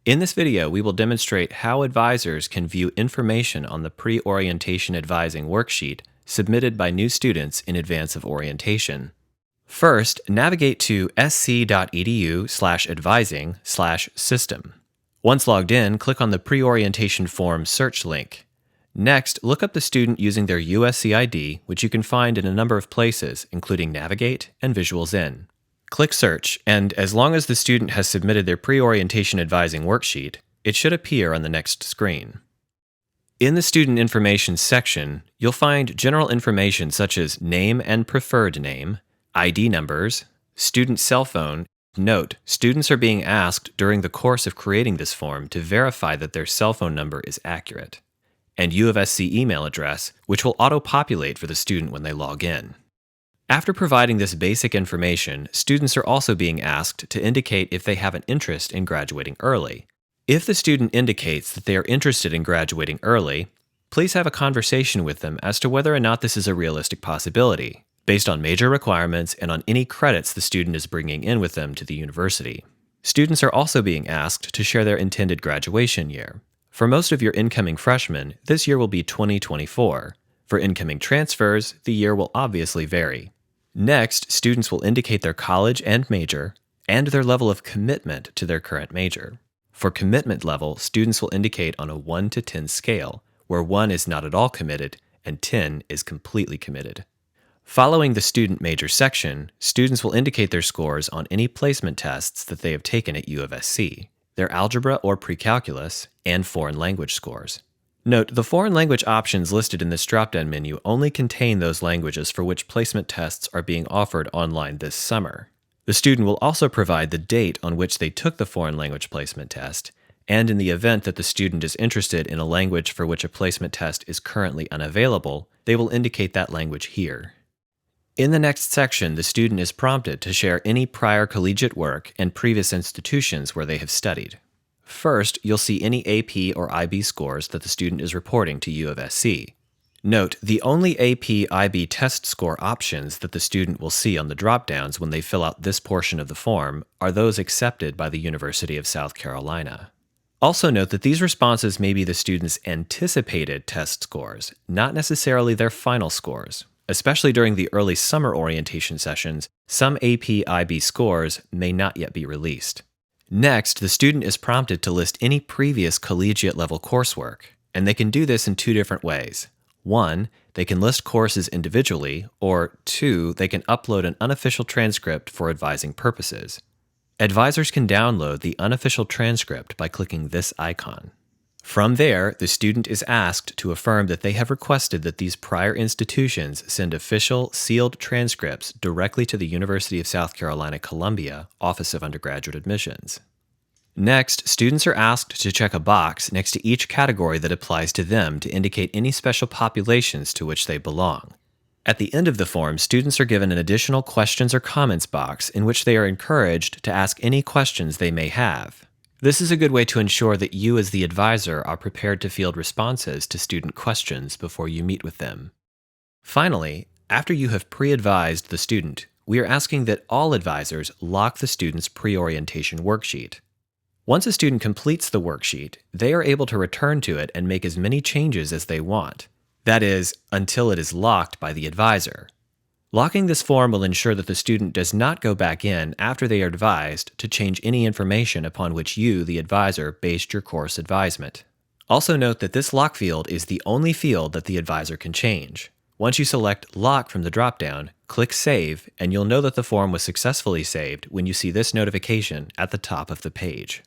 In this video, we will demonstrate how advisors can view information on the pre-orientation advising worksheet submitted by new students in advance of orientation. First, navigate to sc.edu/advising/system. Once logged in, click on the pre-orientation form search link. Next, look up the student using their USC ID, which you can find in a number of places, including Navigate and Visuals In. Click Search, and as long as the student has submitted their pre-orientation advising worksheet, it should appear on the next screen. In the Student Information section, you'll find general information such as name and preferred name, ID numbers, student cell phone. Note, students are being asked during the course of creating this form to verify that their cell phone number is accurate, and U of SC email address, which will auto-populate for the student when they log in. After providing this basic information, students are also being asked to indicate if they have an interest in graduating early. If the student indicates that they are interested in graduating early, please have a conversation with them as to whether or not this is a realistic possibility, based on major requirements and on any credits the student is bringing in with them to the university. Students are also being asked to share their intended graduation year. For most of your incoming freshmen, this year will be 2024. For incoming transfers, the year will obviously vary. Next, students will indicate their college and major, and their level of commitment to their current major. For commitment level, students will indicate on a 1 to 10 scale, where 1 is not at all committed and 10 is completely committed. Following the student major section, students will indicate their scores on any placement tests that they have taken at U of SC, their algebra or pre-calculus, and foreign language scores. Note, the foreign language options listed in this drop-down menu only contain those languages for which placement tests are being offered online this summer. The student will also provide the date on which they took the foreign language placement test, and in the event that the student is interested in a language for which a placement test is currently unavailable, they will indicate that language here. In the next section, the student is prompted to share any prior collegiate work and previous institutions where they have studied. First, you'll see any AP or IB scores that the student is reporting to U of SC. Note, the only AP/IB test score options that the student will see on the drop-downs when they fill out this portion of the form are those accepted by the University of South Carolina. Also note that these responses may be the student's anticipated test scores, not necessarily their final scores. Especially during the early summer orientation sessions, some AP/IB scores may not yet be released. Next, the student is prompted to list any previous collegiate-level coursework, and they can do this in two different ways. 1, they can list courses individually, or 2, they can upload an unofficial transcript for advising purposes. Advisors can download the unofficial transcript by clicking this icon. From there, the student is asked to affirm that they have requested that these prior institutions send official, sealed transcripts directly to the University of South Carolina Columbia Office of Undergraduate Admissions. Next, students are asked to check a box next to each category that applies to them to indicate any special populations to which they belong. At the end of the form, students are given an additional questions or comments box in which they are encouraged to ask any questions they may have. This is a good way to ensure that you as the advisor are prepared to field responses to student questions before you meet with them. Finally, after you have pre-advised the student, we are asking that all advisors lock the student's pre-orientation worksheet. Once a student completes the worksheet, they are able to return to it and make as many changes as they want. That is, until it is locked by the advisor. Locking this form will ensure that the student does not go back in after they are advised to change any information upon which you, the advisor, based your course advisement. Also note that this lock field is the only field that the advisor can change. Once you select Lock from the drop-down, click Save, and you'll know that the form was successfully saved when you see this notification at the top of the page.